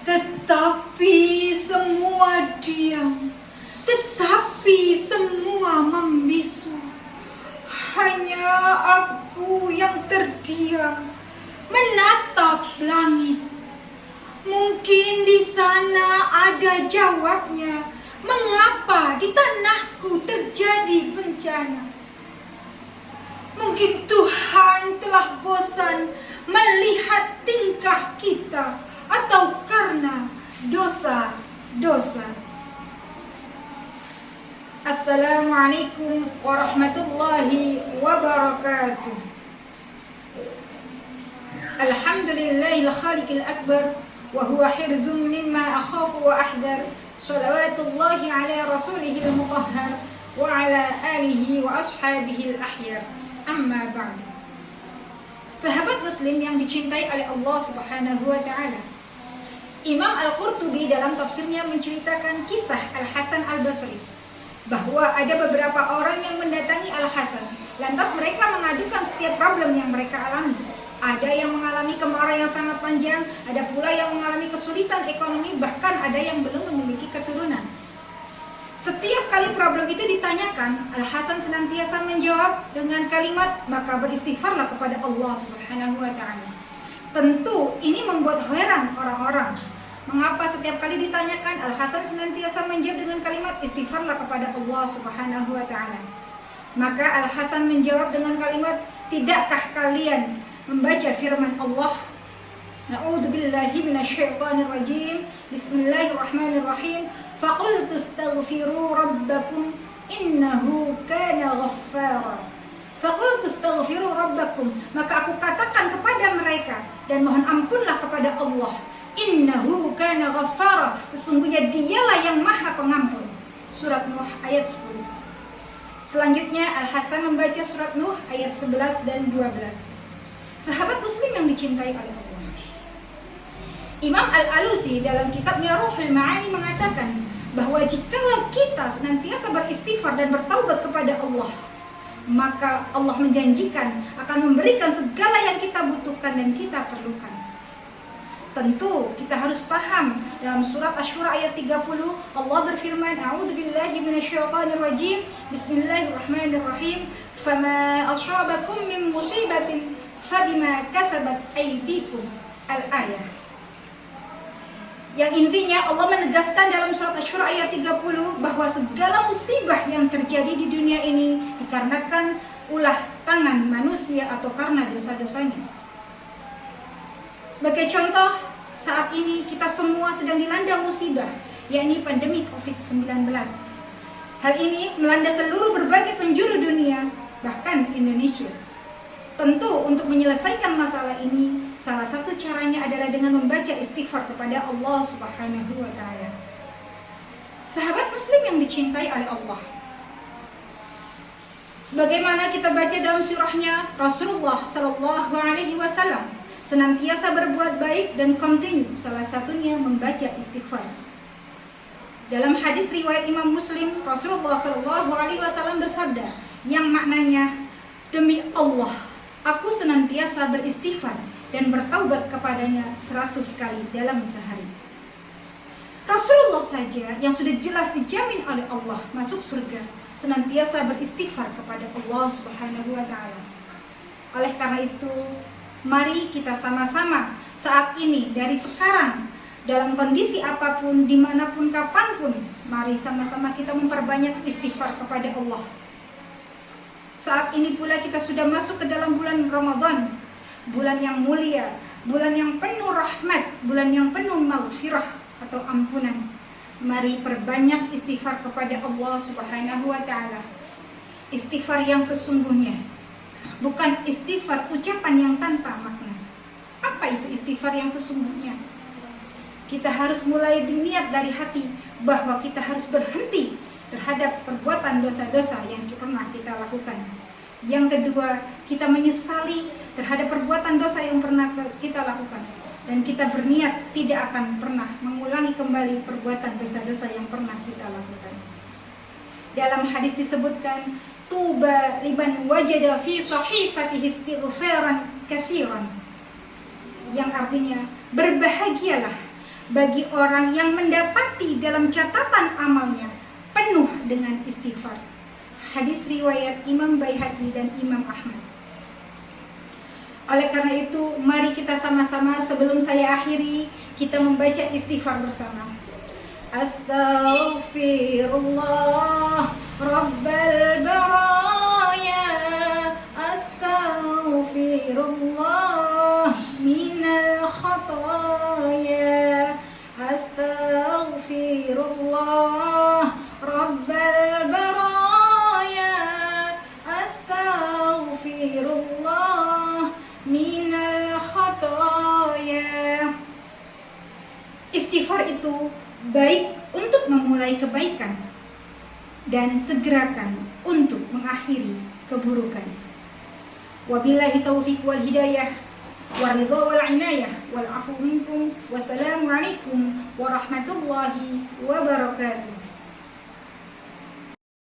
Tetapi semua diam, tetapi semua membisu. Hanya aku yang terdiam menatap langit. Mungkin di sana ada jawabnya, mengapa di tanahku terjadi bencana. Mungkin Tuhan telah bosan melihat tingkah kita, atau karena dosa-dosa. Assalamualaikum warahmatullahi wabarakatuh. Alhamdulillahil khaliqil akbar wa huwa hirzun mimma akhafu wa ahdar. Shalawatullahi ala rasulihil mutahhar wa ala alihi wa ashabihil ahyar. Amma ba'du. Sahabat muslim yang dicintai oleh Allah Subhanahu wa taala, Imam Al-Qurtubi dalam tafsirnya menceritakan kisah Al-Hasan Al-Basri, bahwa ada beberapa orang yang mendatangi Al-Hasan, lantas mereka mengadukan setiap problem yang mereka alami. Ada yang mengalami kemarau yang sangat panjang, ada pula yang mengalami kesulitan ekonomi, bahkan ada yang belum memiliki keturunan. Setiap kali problem itu ditanyakan, Al-Hasan senantiasa menjawab dengan kalimat, maka beristighfarlah kepada Allah Subhanahu wa taala. Tentu ini membuat heran orang-orang. Mengapa setiap kali ditanyakan, Al-Hasan senantiasa menjawab dengan kalimat istighfarlah kepada Allah Subhanahu wa taala. Maka Al-Hasan menjawab dengan kalimat, tidakkah kalian membaca firman Allah? Na'udzubillahi minasyaitonirrajim. Bismillahirrahmanirrahim. Faqultu astaghfiru rabbakum innahu kana ghaffara. Faqultu astaghfiru rabbakum, maka aku katakan kepada mereka, dan mohon ampunlah kepada Allah. Innahu kana ghaffara, sesungguhnya dialah yang maha pengampun. Surat Nuh ayat 10. Selanjutnya Al-Hasan membaca surat Nuh ayat 11 dan 12. Sahabat muslim yang dicintai oleh Allah, Imam Al-Alusi dalam kitabnya Ruhul Ma'ani mengatakan bahwa jikalau kita senantiasa beristighfar dan bertaubat kepada Allah, maka Allah menjanjikan akan memberikan segala yang kita butuhkan dan kita perlukan. Tentu kita harus paham, dalam surat Asy-Syura ayat 30 Allah berfirman, a'udzubillahi minasyaitonirrajim, bismillahirrahmanirrahim, fama ashabakum min musibatin fabima kasabat aydikum. Al-ayah. Yang intinya Allah menegaskan dalam surat Asy-Syura ayat 30 bahwa segala musibah yang terjadi di dunia ini dikarenakan ulah tangan manusia atau karena dosa-dosanya. Sebagai contoh, saat ini kita semua sedang dilanda musibah, yakni pandemi COVID-19. Hal ini melanda seluruh berbagai penjuru dunia, bahkan Indonesia. Tentu untuk menyelesaikan masalah ini, salah satu caranya adalah dengan membaca istighfar kepada Allah Subhanahu wa taala. Sahabat muslim yang dicintai oleh Allah, sebagaimana kita baca dalam surahnya, Rasulullah Shallallahu alaihi wasallam senantiasa berbuat baik dan kontinu, salah satunya membaca istighfar. Dalam hadis riwayat Imam Muslim, Rasulullah Shallallahu alaihi wasallam bersabda yang maknanya, demi Allah, aku senantiasa beristighfar dan bertaubat kepadanya 100 kali dalam sehari. Rasulullah saja yang sudah jelas dijamin oleh Allah masuk surga, senantiasa beristighfar kepada Allah Subhanahu wa taala. Oleh karena itu, mari kita sama-sama saat ini, dari sekarang, dalam kondisi apapun, dimanapun, kapanpun, mari sama-sama kita memperbanyak istighfar kepada Allah. Saat ini pula kita sudah masuk ke dalam bulan Ramadan, bulan yang mulia, bulan yang penuh rahmat, bulan yang penuh maghfirah atau ampunan. Mari perbanyak istighfar kepada Allah Subhanahu wa taala. Istighfar yang sesungguhnya, bukan istighfar ucapan yang tanpa makna. Apa itu istighfar yang sesungguhnya? Kita harus mulai niat dari hati bahwa kita harus berhenti terhadap perbuatan dosa-dosa yang pernah kita lakukan. Yang kedua, kita menyesali terhadap perbuatan dosa yang pernah kita lakukan, dan kita berniat tidak akan pernah mengulangi kembali perbuatan dosa-dosa yang pernah kita lakukan. Dalam hadis disebutkan, tuba liman wajada fi sahifatihi istighfaran katsiran, yang artinya berbahagialah bagi orang yang mendapati dalam catatan amalnya penuh dengan istighfar. Hadis riwayat Imam Baihaqi dan Imam Ahmad. Oleh karena itu, mari kita sama-sama sebelum saya akhiri, kita membaca istighfar bersama. Astaghfirullah Rabbal baraya, astaghfirullah minal khataya, astaghfirullah Rabbal baraya, astaghfirullah minal khataya. Istighfar itu baik untuk memulai kebaikan dan segerakan untuk mengakhiri keburukan. Wabillahi taufiq wal hidayah wa ridha wal inayah wal afu minkum. Wassalamualaikum warahmatullahi wabarakatuh.